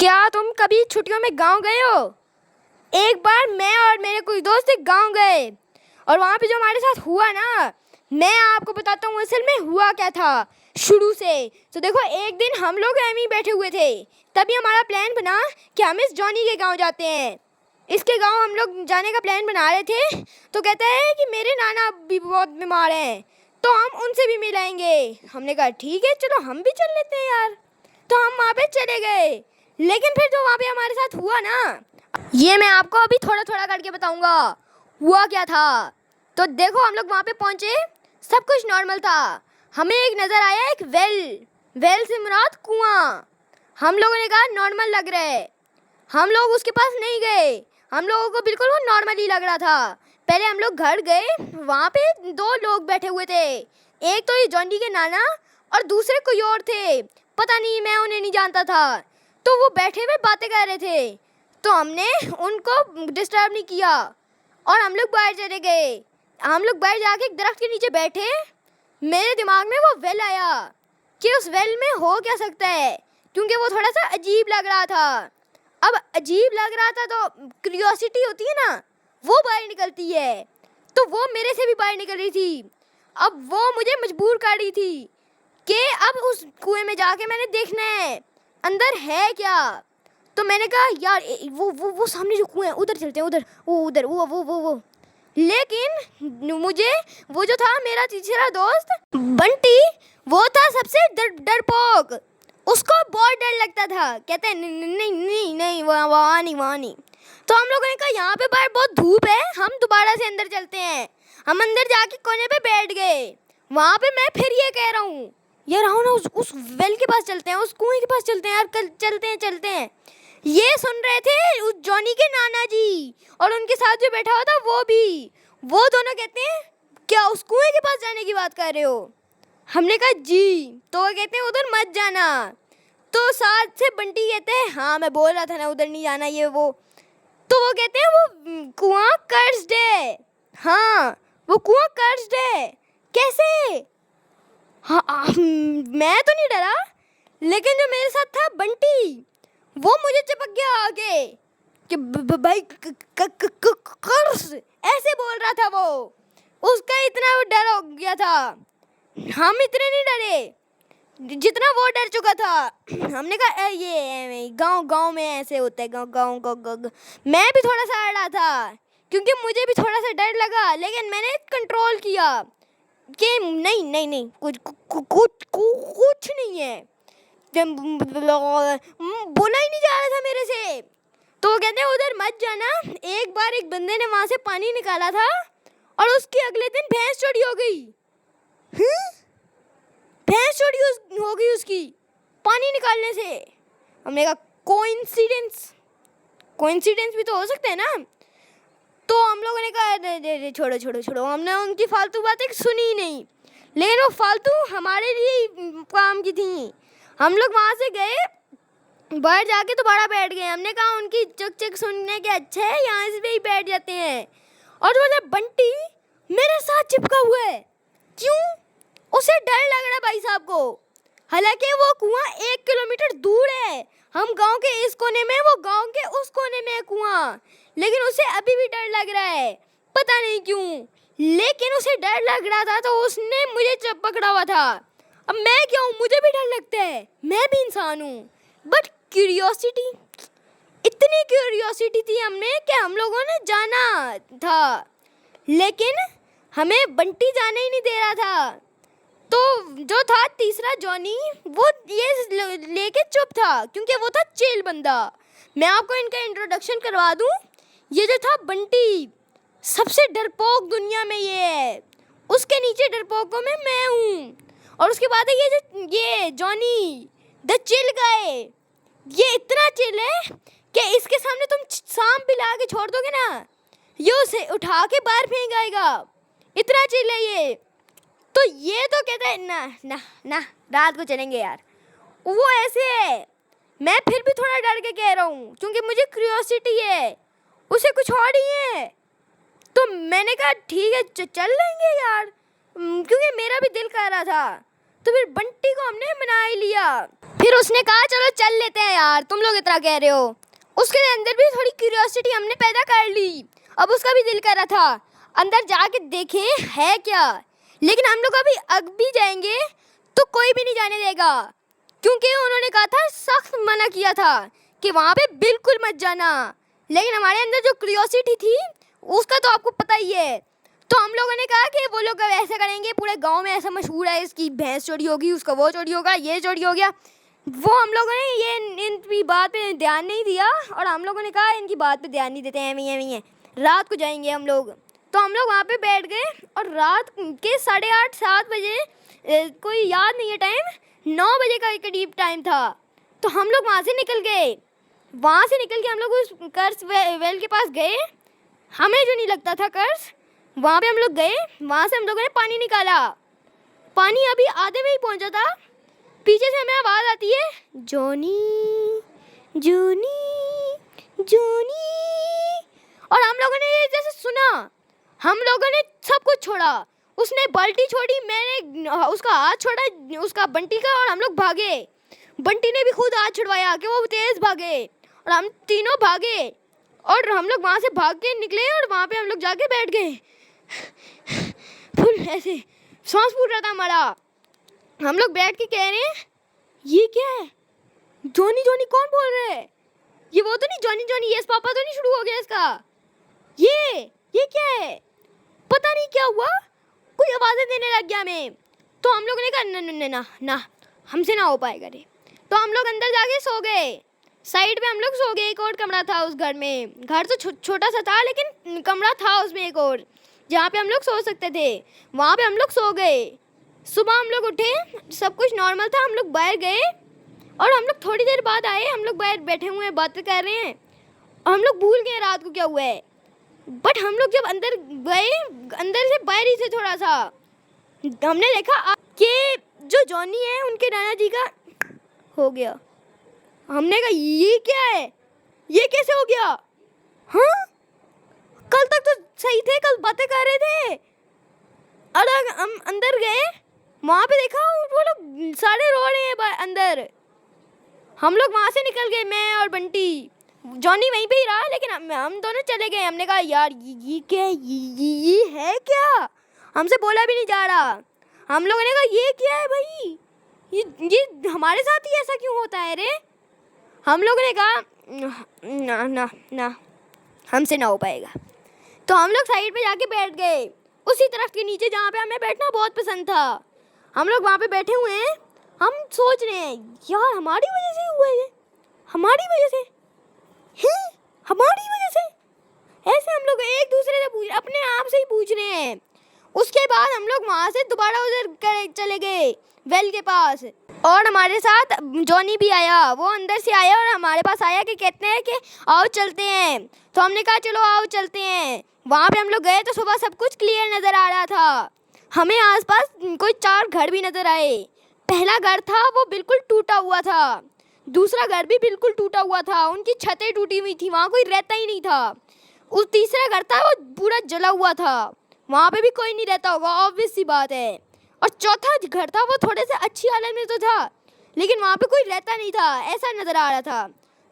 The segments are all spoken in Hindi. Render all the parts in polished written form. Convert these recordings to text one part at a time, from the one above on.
क्या तुम कभी छुट्टियों में गांव गए हो? एक बार मैं और मेरे कुछ दोस्त गांव गए और वहाँ पे जो हमारे साथ हुआ ना, मैं आपको बताता हूँ असल में हुआ क्या था शुरू से। तो देखो, एक दिन हम लोग एम ही बैठे हुए थे, तभी हमारा प्लान बना कि हम इस जॉनी के गांव जाते हैं। इसके गांव हम लोग जाने का प्लान बना रहे थे, तो कहता है कि मेरे नाना भी बहुत बीमार हैं, तो हम उनसे भी मिलाएंगे। हमने कहा ठीक है, चलो हम भी चल लेते हैं यार। तो हम वहाँ पे चले गए, लेकिन फिर जो वहाँ पे हमारे साथ हुआ ना, ये मैं आपको अभी थोड़ा थोड़ा करके बताऊंगा हुआ क्या था। तो देखो, हम लोग वहाँ पे पहुँचे, सब कुछ नॉर्मल था। हमें एक नज़र आया एक वेल से मुराद कुआं। हम लोगों ने कहा नॉर्मल लग रहा है, हम लोग उसके पास नहीं गए। हम लोगों को बिल्कुल वो नॉर्मल ही लग रहा था। पहले हम लोग घर गए, वहाँ पे दो लोग बैठे हुए थे, एक तो ये जॉनी के नाना और दूसरे कोई और थे, पता नहीं, मैं उन्हें नहीं जानता था। तो वो बैठे हुए बातें कर रहे थे, तो हमने उनको डिस्टर्ब नहीं किया और हम लोग बाहर चले गए। हम लोग बाहर जाके एक दरख्त के नीचे बैठे। मेरे दिमाग में वो वेल आया कि उस वेल में हो क्या सकता है, क्योंकि वो थोड़ा सा अजीब लग रहा था। अब अजीब लग रहा था तो क्यूरियोसिटी होती है ना, वो बाहर निकलती है। तो वो मेरे से भी बाहर निकल रही थी। अब वो मुझे मजबूर कर रही थी कि अब उस कुएं में जाके मैंने देखना है अंदर है क्या। तो मैंने कहा यार वो सामने जो कुएं है उधर चलते हैं, उधर वो उधर वो। लेकिन मुझे वो जो था मेरा तीसरा दोस्त बंटी, वो था सबसे डरपोक। उसको बहुत डर लगता था, कहते हैं नहीं वहाँ नहीं। तो हम लोगों ने कहा यहाँ पे बाहर बहुत धूप है, हम दोबारा से अंदर चलते हैं। हम अंदर जाके कोने पे बैठ गए। वहाँ पे मैं फिर ये कह रहा हूँ यार, आओ ना उस वेल के पास चलते हैं, उस कुएं के पास चलते हैं यार, कल चलते हैं। ये सुन रहे थे उस जॉनी के नाना जी, और उनके साथ जो बैठा हुआ था वो भी। वो दोनों कहते हैं क्या उस कुएं के पास जाने की बात कर रहे हो? हमने कहा जी। तो वो कहते हैं उधर मत जाना। तो साथ से बंटी कहते हैं हाँ मैं बोल रहा था ना उधर नहीं जाना, ये वो। तो वो कहते हैं वो कुआं कर्स्ड है। हाँ, वो कुआं कर्स्ड है। कैसे? हाँ, मैं तो नहीं डरा, लेकिन जो मेरे साथ था बंटी, वो मुझे चिपक गया आगे कि भाई कर्स ऐसे बोल रहा था वो। उसका इतना वो डर हो गया था। हम इतने नहीं डरे जितना वो डर चुका था। हमने कहा ये गांव में ऐसे होता है, गांव। मैं भी थोड़ा सा डरा था, क्योंकि मुझे भी थोड़ा सा डर लगा, लेकिन मैंने कंट्रोल किया कि नहीं कुछ नहीं है। बोला ही नहीं जा रहा था मेरे से। तो वो कहते हैं उधर मत जाना। एक बार एक बंदे ने वहां से पानी निकाला था और उसकी अगले दिन भैंस चोरी हो गई। भैंस चोरी हो गई उसकी पानी निकालने से। हमने कहा कोइंसिडेंस भी तो हो सकता है ना। तो हम लोगों ने कहा छोड़ो, हमने उनकी फालतू बातें सुनी ही नहीं, लेकिन वो फालतू हमारे लिए काम की थी। हम लोग वहाँ से गए, बाहर जाके दोबारा बैठ गए। हमने कहा उनकी चक सुनने के अच्छा है, यहाँ से भी बैठ जाते हैं। और वो बंटी मेरे साथ चिपका हुआ है। क्यों? उसे डर लग रहा है भाई साहब को। हालांकि वो कुआं 1 किलोमीटर दूर है, हम गांव के इस कोने में, वो गांव के उस कोने में है कुआं, लेकिन उसे अभी भी डर लग रहा है, पता नहीं क्यों। लेकिन उसे डर लग रहा था तो उसने मुझे पकड़ा हुआ था। अब मैं क्या हूँ, मुझे भी डर लगता है, मैं भी इंसान हूँ। बट क्यूरियोसिटी, इतनी क्यूरियोसिटी थी हमने कि हम लोगों ने जाना था, लेकिन हमें बंटी जाने ही नहीं दे रहा था। तो जो था तीसरा जॉनी, वो ये लेके चुप था, क्योंकि वो था चिल बंदा। मैं आपको इनका इंट्रोडक्शन करवा दूं। ये जो था बंटी, सबसे डरपोक दुनिया में ये है, उसके नीचे डरपोकों में मैं हूँ। और उसके बाद है ये जॉनी द चिल गाय। ये इतना चिल है कि इसके सामने तुम सांप भी ला के छोड़ दोगे ना, ये उसे उठा के बाहर फेंक आएगा, इतना चिल है ये। तो ये तो कहता है ना रात को चलेंगे यार, वो ऐसे है। मैं फिर भी थोड़ा डर के कह रहा हूँ, क्योंकि मुझे क्यूरियोसिटी है, उसे कुछ और ही है। तो मैंने कहा ठीक है चल लेंगे यार, क्योंकि मेरा भी दिल कर रहा था। तो फिर बंटी को हमने मना ही लिया। फिर उसने कहा चलो चल लेते हैं यार, तुम लोग इतना कह रहे हो। उसके अंदर भी थोड़ी क्यूरियोसिटी हमने पैदा कर ली। अब उसका भी दिल कर रहा था अंदर जाके देखें है क्या, लेकिन हम लोग अभी जाएंगे तो कोई भी नहीं जाने देगा, क्योंकि उन्होंने कहा था, सख्त मना किया था कि वहाँ पे बिल्कुल मत जाना। लेकिन हमारे अंदर जो क्यूरियोसिटी थी उसका तो आपको पता ही है। तो हम लोगों ने कहा कि वो लोग ऐसे करेंगे, पूरे गांव में ऐसा मशहूर है, इसकी भैंस चोरी होगी, उसका वो चोरी होगा, ये चोरी हो गया। वो हम लोगों ने ये इनकी बात पे ध्यान नहीं दिया और हम लोगों ने कहा इनकी बात पे ध्यान नहीं देते हैं, एवी है, रात को जाएंगे हम लोग। तो हम लोग वहाँ पे बैठ गए और रात के 8:30 7 बजे, कोई याद नहीं है टाइम, 9 बजे का करीब टाइम था। तो हम लोग वहाँ से निकल गए। वहाँ से निकल के हम लोग उस कर्ज वेल के पास गए। हमें जो नहीं लगता था कर्ज, वहाँ पे हम लोग गए। वहाँ से हम लोगों ने पानी निकाला। पानी अभी आधे में ही पहुँचा था, पीछे से हमें आवाज़ आती है, जॉनी जॉनी जॉनी। और हम लोगों ने ये जैसे सुना, हम लोगों ने सब कुछ छोड़ा। उसने बाल्टी छोड़ी, मैंने उसका हाथ छोड़ा, उसका बंटी का, और हम लोग भागे। बंटी ने भी खुद हाथ छुड़वाया कि वो तेज़ भागे, और हम तीनों भागे। और हम लोग वहाँ से भाग के निकले और वहाँ पे हम लोग जाके बैठ गए। फुल ऐसे सांस फूल रहा था हमारा। हम लोग बैठ के कह रहे हैं ये क्या है, जॉनी जॉनी कौन बोल रहे हैं, ये वो तो नहीं जॉनी जॉनी यस पापा तो नहीं शुरू हो गया इसका, ये क्या है, पता नहीं क्या हुआ, कोई आवाज़ें देने लग गया हमें। तो हम लोगों ने कहा ना ना हमसे ना हो पाएगा रे। तो हम लोग अंदर जाके सो गए, साइड में हम लोग सो गए। एक और कमरा था उस घर में, घर तो छोटा सा था लेकिन कमरा था उसमें एक और, जहाँ पे हम लोग सो सकते थे। वहाँ पे हम लोग सो गए। सुबह हम लोग उठे, सब कुछ नॉर्मल था। हम लोग बाहर गए और हम लोग थोड़ी देर बाद आए। हम लोग बाहर बैठे हुए हैं, बातें कर रहे हैं, और हम लोग भूल गए रात को क्या हुआ है। बट हम लोग जब अंदर गए, अंदर से बाहर ही से थोड़ा सा, हमने देखा कि जो जॉनी है उनके नाना जी का हो गया। हमने कहा ये क्या है, ये कैसे हो गया? हाँ, कल तक तो सही थे, कल बातें कर रहे थे। और हम अंदर गए, वहाँ पे देखा वो लोग सारे रो रहे हैं अंदर। हम लोग वहाँ से निकल गए, मैं और बंटी। जॉनी वहीं पे ही रहा, लेकिन हम दोनों चले गए। हमने कहा यार ये क्या है, ये है क्या? हमसे बोला भी नहीं जा रहा। हम लोगों ने कहा ये क्या है भाई, ये हमारे साथ ही ऐसा क्यों होता है रे? हम लोगों ने कहा ना ना ना हमसे ना हो पाएगा। तो हम लोग साइड पे जाके बैठ गए, उसी तरफ के नीचे जहाँ पे हमें बैठना बहुत पसंद था। हम लोग वहाँ पे बैठे हुए हैं। हम सोच रहे हैं यार हमारी वजह से हुआ है, हमारी वजह से है, हमारी वजह से। ऐसे हम लोग एक दूसरे से अपने आप से ही पूछ रहे हैं। उसके बाद हम लोग वहाँ से दोबारा उधर चले गए वेल के पास, और हमारे साथ जॉनी भी आया। वो अंदर से आया और हमारे पास आया कि कहते हैं कि आओ चलते हैं। तो हमने कहा चलो आओ चलते हैं। वहाँ पे हम लोग गए तो सुबह सब कुछ क्लियर नज़र आ रहा था। हमें आसपास कोई 4 घर भी नज़र आए। पहला घर था वो बिल्कुल टूटा हुआ था, दूसरा घर भी बिल्कुल टूटा हुआ था, उनकी छतें टूटी हुई थी, वहाँ कोई रहता ही नहीं था। उस तीसरा घर था वो पूरा जला हुआ था, वहाँ पे भी कोई नहीं रहता होगा, ऑब्वियस सी बात है। और चौथा घर था वो थोड़े से अच्छी हालत में तो था, लेकिन वहाँ पे कोई रहता नहीं था, ऐसा नज़र आ रहा था।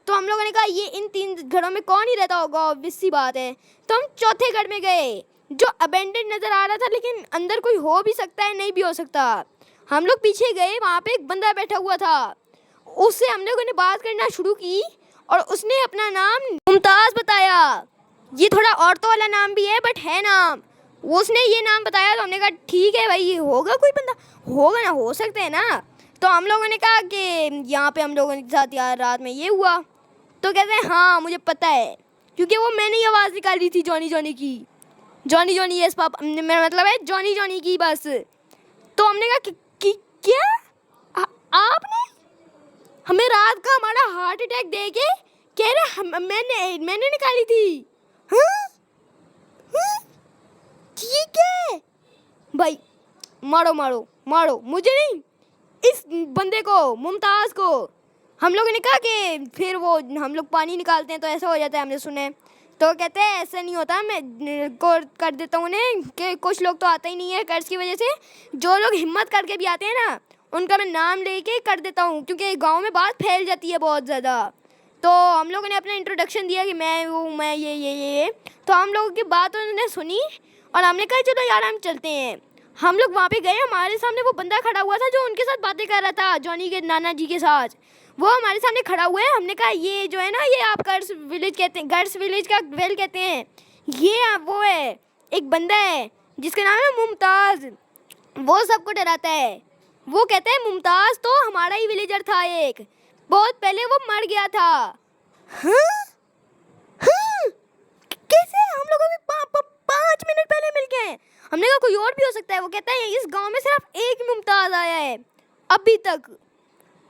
तो हम लोगों ने कहा ये इन 3 घरों में कौन ही रहता होगा, ऑब्वियस सी बात है। तो हम चौथे घर में गए जो अबेंडेड नज़र आ रहा था, लेकिन अंदर कोई हो भी सकता है, नहीं भी हो सकता। हम लोग पीछे गए, वहाँ पे एक बंदा बैठा हुआ था, उससे हम लोगों ने बात करना शुरू की और उसने अपना नाम मुमताज़ बताया। ये थोड़ा औरतों वाला नाम भी है बट है नाम। उसने ये नाम बताया तो हमने कहा ठीक है भाई, ये होगा कोई बंदा, होगा ना, हो सकते हैं ना। तो हम लोगों ने कहा कि यहाँ पे हम लोगों के साथ यार रात में ये हुआ। तो कहते हैं हाँ मुझे पता है, क्योंकि वो मैंने ही आवाज़ निकाली थी जॉनी जॉनी की, जॉनी जॉनी यस पापा, मेरा मतलब है जॉनी जॉनी की बस। तो हमने कहा कि क्या आपने हमें रात का हमारा हार्ट अटैक दे के कह रहे मैंने निकाली थी? हाँ ठीक है भाई, मारो मारो मारो, मुझे नहीं, इस बंदे को, मुमताज़ को। हम लोगों ने कहा कि फिर वो हम लोग पानी निकालते हैं तो ऐसा हो जाता है, हमने सुने। तो कहते हैं ऐसा नहीं होता, मैं को कर देता हूँ उन्हें कि कुछ लोग तो आते ही नहीं है कर्ज की वजह से। जो लोग हिम्मत करके भी आते हैं ना, उनका मैं नाम लेके कर देता हूँ, क्योंकि गांव में बात फैल जाती है बहुत ज़्यादा। तो हम लोगों ने अपना इंट्रोडक्शन दिया कि मैं हूँ, मैं ये। तो हम लोगों की बात उन्होंने सुनी और हमने कहा चलो यार हम चलते हैं। हम लोग वहाँ पे गए, हमारे सामने वो बंदा खड़ा हुआ था जो उनके साथ बातें कर रहा था, जॉनी के नाना जी के साथ। वो हमारे सामने खड़ा हुआ है। हमने कहा ये जो है ना, ये आप गर्ल्स विलेज कहते हैं, गर्ल्स विलेज का वेल कहते हैं। ये वो है, एक बंदा है जिसका नाम है मुमताज़। वो सबको डराता है। वो कहते हैं मुमताज़ तो हमारा ही विलेजर था, एक बहुत पहले वो मर गया था। हाँ? हाँ? कैसे? हम लोग अभी 5 मिनट पहले मिल गए। हमने कहा कोई और भी हो सकता है। वो कहता है इस गांव में सिर्फ एक मुमताज़ आया है अभी तक।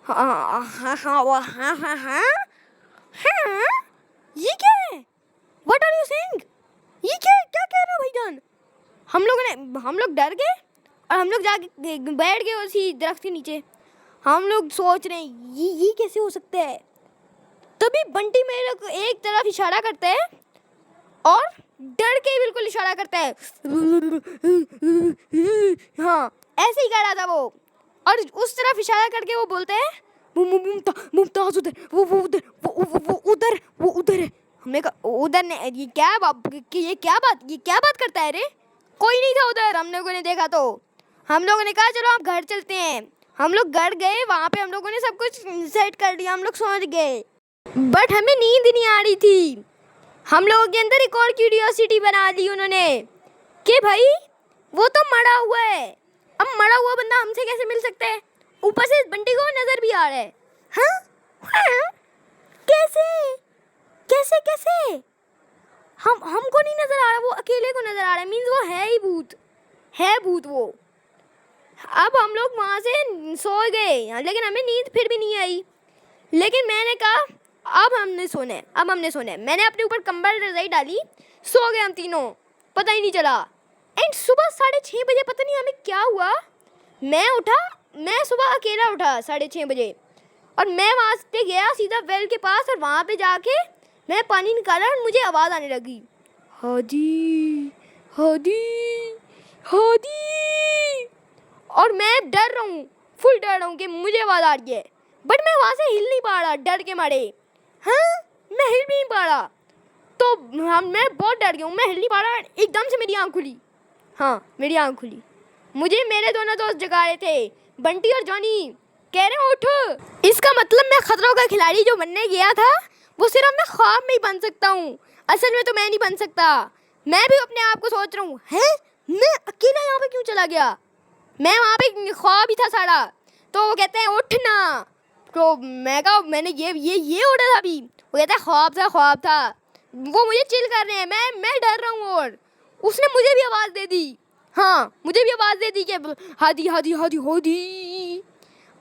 हाँ हाँ हाँ हाँ हाँ हाँ हाँ, ये क्या है? What are you saying? ये क्या कह रहे हो भाईजान? हम लोग डर गए और हम लोग जाके बैठ गए उसी दरख्त के नीचे। हम लोग सोच रहे हैं ये कैसे हो सकता है। तभी बंटी मेरे को एक तरफ इशारा करता है और डर के बिल्कुल इशारा करता है। हाँ, ऐसे ही कर रहा था वो, और उस तरफ इशारा करके वो बोलते हैं मुमताज़ उधर, वो उधर है। हमने कहा उधर ने ये क्या बात करता है रे? कोई नहीं था उधर। हम लोगों ने देखा तो हम लोगों ने कहा चलो आप घर चलते हैं। हम लोग घर गए, वहाँ पे हम लोगों ने सब कुछ सेट कर लिया, हम लोग समझ गए। बट हमें नींद नहीं आ रही थी। हम लोगों के अंदर एक और क्यूरियोसिटी बना दी उन्होंने कि भाई वो तो मरा हुआ है, अब मरा हुआ बंदा हमसे कैसे मिल सकता है? ऊपर से बंटी को नजर भी आ रहा है। हाँ? हाँ? कैसे? हमको नहीं नजर आ रहा, वो अकेले को नजर आ रहा है। मीन्स वो है ही भूत वो। अब हम लोग वहाँ से सो गए, लेकिन हमें नींद फिर भी नहीं आई। लेकिन मैंने कहा अब हमने सोना है। मैंने अपने ऊपर कंबल रजाई डाली, सो गए हम तीनों, पता ही नहीं चला। एंड सुबह 6:30 बजे पता नहीं हमें क्या हुआ, मैं सुबह अकेला उठा 6:30 बजे, और मैं वहाँ पे गया सीधा वेल के पास, और वहाँ पे जाके मैं पानी निकाला और मुझे आवाज़ आने लगी, हादी। और मैं डर रहा हूँ, फुल डर रहा हूँ कि मुझे आवाज़ आ रही है। बट मैं वहाँ से हिल नहीं पा रहा डर के मारे। हाँ, मैं हिल भी नहीं पा रहा। तो मैं बहुत डर गया हूँ, मैं हिल नहीं पा रहा। एकदम से मेरी आँख खुली। हाँ, मेरी आँख खुली। मुझे मेरे दोनों दोस्त जगा रहे थे, बंटी और जॉनी, कह रहे हैं उठ। इसका मतलब मैं खतरों का खिलाड़ी जो बनने गया था वो सिर्फ मैं ख्वाब में ही बन सकता हूँ, असल में तो मैं नहीं बन सकता। मैं भी अपने आप को सोच रहा हूँ, हैं मैं अकेला यहाँ पे क्यों चला गया? मैं वहाँ पे ख्वाब ही था सारा। तो वो कहते हैं उठ ना। तो मैं कहा मैंने ये उड़ा था अभी। वो कहता है ख्वाब था। वो मुझे चिल कर रहे हैं, मैं डर रहा हूँ। और उसने मुझे भी आवाज़ दे दी। हाँ, मुझे भी आवाज़ दे दी कि हादी।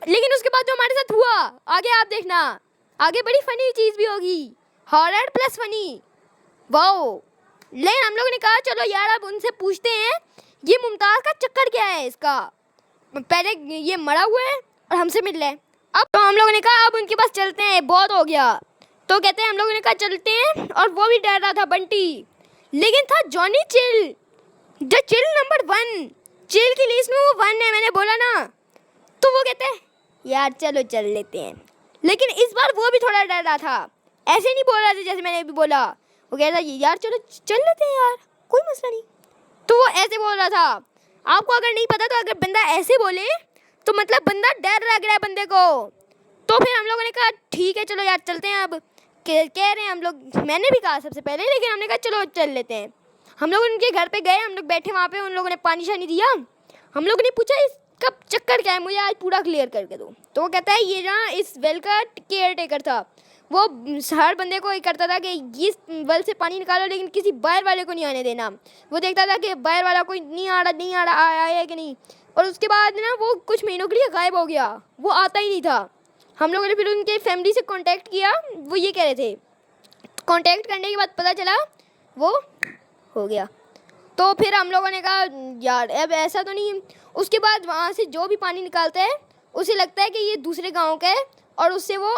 लेकिन उसके बाद जो हमारे साथ हुआ, आगे आप देखना, आगे बड़ी फनी चीज़ भी होगी, हॉरर प्लस फनी। वाओ। लेकिन हम लोगों ने कहा चलो यार अब उनसे पूछते हैं ये मुमताज़ का चक्कर क्या है इसका। पहले ये मरा हुआ है और हमसे मिल रहा है। अब तो हम लोगों ने कहा अब उनके पास चलते हैं, बहुत हो गया। तो कहते हैं हम लोगों ने कहा चलते हैं, और वो भी डर रहा था बंटी, लेकिन था Johnny chill, the chill number 1। Chill की लिस्ट में वो 1 है, मैंने बोला ना। तो वो कहते हैं यार चलो चल लेते हैं। लेकिन इस बार वो भी थोड़ा डर रहा था, ऐसे नहीं बोल रहा था जैसे मैंने अभी बोला। वो कहता यार चलो चल लेते हैं यार, कोई मसला नहीं। तो वो ऐसे बोल रहा था। आपको अगर नहीं पता तो अगर बंदा ऐसे बोले तो मतलब बंदा डर लग रहा है बंदे को। तो फिर हम लोगों ने कहा ठीक है चलो यार चलते हैं। अब कह रहे हैं हम लोग, मैंने भी कहा सबसे पहले, लेकिन हमने कहा चलो चल लेते हैं। हम लोग उनके घर पे गए, हम लोग बैठे वहाँ पे, उन लोगों ने पानी शानी दिया। हम लोगों ने पूछा इसका चक्कर क्या है, मुझे आज पूरा क्लियर करके दो। तो वो कहता है ये ना इस वेल का केयर टेकर था, वो हर बंदे को ये करता था कि इस वेल से पानी निकालो, लेकिन किसी बाहर वाले को नहीं आने देना। वो देखता था कि बाहर वाला कोई नहीं आ रहा आया कि नहीं। और उसके बाद ना वो कुछ महीनों के लिए गायब हो गया, वो आता ही नहीं था। हम लोगों ने फिर उनके फैमिली से कांटेक्ट किया, वो ये कह रहे थे। कांटेक्ट करने के बाद पता चला वो हो गया। तो फिर हम लोगों ने कहा यार अब ऐसा तो नहीं है। उसके बाद वहाँ से जो भी पानी निकालता है उसे लगता है कि ये दूसरे गांव का है, और उससे वो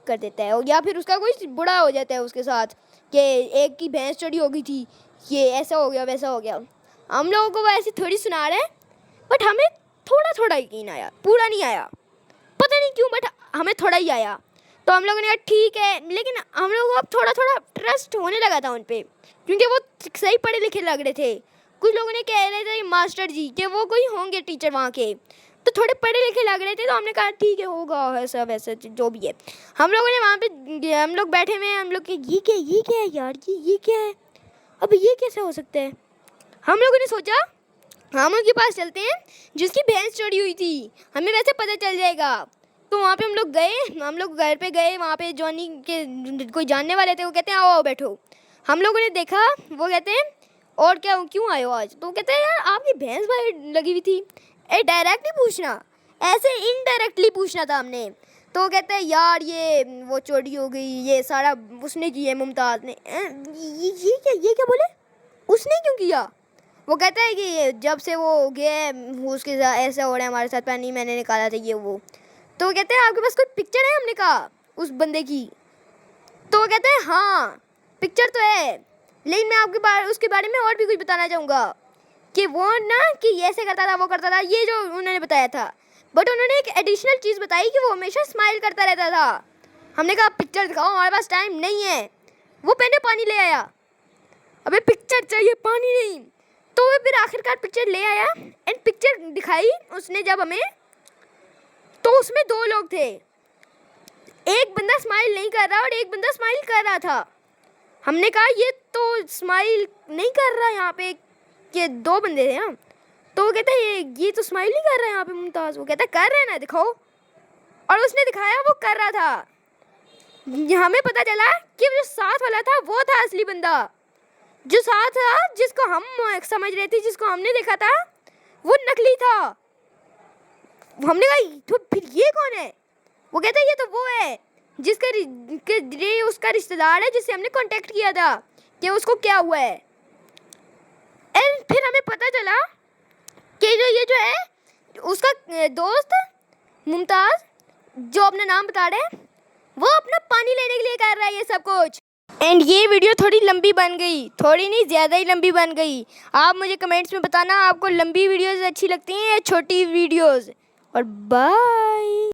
कर देता है, या फिर उसका कोई बुरा हो जाता है उसके साथ कि एक की भैंस चोरी हो गई थी, ये ऐसा हो गया वैसा हो गया। हम लोगों को वो ऐसे थोड़ी सुना रहे हैं, बट हमें थोड़ा थोड़ा यकीन आया, पूरा नहीं आया, पता नहीं क्यों, बट हमें थोड़ा ही आया। तो हम लोगों ने कहा ठीक है, लेकिन हम लोगों को अब थोड़ा थोड़ा ट्रस्ट होने लगा था उन पे, क्योंकि वो सही पढ़े लिखे लग रहे थे। कुछ लोगों ने कह रहे थे मास्टर जी कि वो कोई होंगे टीचर वहाँ के, तो थोड़े पढ़े लिखे लग रहे थे। तो हमने कहा ठीक है, होगा ऐसा वैसा जो भी है। हम लोगों ने वहाँ पे, हम लोग बैठे हुए हैं, हम लोग के ये क्या है यार, ये क्या है, अब ये कैसे हो सकता है। हम लोगों ने सोचा हम उनके पास चलते हैं जिसकी भैंस चढ़ी हुई थी, हमें वैसे पता चल जाएगा। तो वहाँ पे हम लोग गए, हम लोग घर पे गए, वहाँ पे जॉनी के कोई जानने वाले थे, वो कहते हैं आओ आओ बैठो। हम लोगों ने देखा, वो कहते हैं और क्या, क्यों आए हो आज। तो कहते हैं यार आपकी भैंस भाई लगी हुई थी। डायरेक्ट नहीं पूछना, ऐसे इनडायरेक्टली पूछना था हमने। तो वो कहते हैं यार ये वो चोरी हो गई, ये सारा उसने की है, मुमताज़ ने। ये क्या बोले, उसने क्यों किया। वो कहता है कि जब से वो गया उसके साथ ऐसा हो रहा है हमारे साथ, पानी मैंने निकाला था ये वो। तो वो कहते हैं आपके पास कोई पिक्चर है, हमने कहा उस बंदे की। तो वो कहते हैं हाँ पिक्चर तो है, लेकिन मैं आपके उसके बारे में और भी कुछ बताना चाहूँगा कि वो ना कि ऐसे करता था, वो करता था, ये जो उन्होंने बताया था। बट उन्होंने एक एडिशनल चीज़ बताई कि वो हमेशा स्माइल करता रहता था। हमने कहा पिक्चर दिखाओ, हमारे पास टाइम नहीं है। वो पहले पानी ले आया, अबे पिक्चर चाहिए पानी नहीं। तो वो फिर आखिरकार पिक्चर ले आया एंड पिक्चर दिखाई उसने जब हमें। तो उसमें दो लोग थे, एक बंदा स्माइल नहीं कर रहा और एक बंदा स्माइल कर रहा था। हमने कहा ये तो स्माइल नहीं कर रहा यहाँ पे, कि दो बंदे थे हम। तो वो कहता है ये तो स्माइल नहीं कर रहा है यहाँ पे मुमताज़। वो कहता है कर रहे हैं ना, दिखाओ। और उसने दिखाया, वो कर रहा था। हमें पता चला कि जो साथ वाला था वो था असली बंदा, जो साथ था जिसको हम समझ रहे थे, जिसको हमने देखा था, वो नकली था। हमने कहा तो फिर ये कौन है। वो कहता है ये तो वो है जिसका उसका रिश्तेदार है, जिससे हमने कांटेक्ट किया था कि उसको क्या हुआ है। एंड फिर हमें पता चला कि ये जो है उसका दोस्त मुमताज़, जो अपना नाम बता रहे हैं, वो अपना पानी लेने के लिए कर रहा है ये सब कुछ। एंड ये वीडियो थोड़ी लंबी बन गई, थोड़ी नहीं ज़्यादा ही लंबी बन गई। आप मुझे कमेंट्स में बताना आपको लंबी वीडियोस अच्छी लगती हैं या छोटी वीडियोस। और बाय।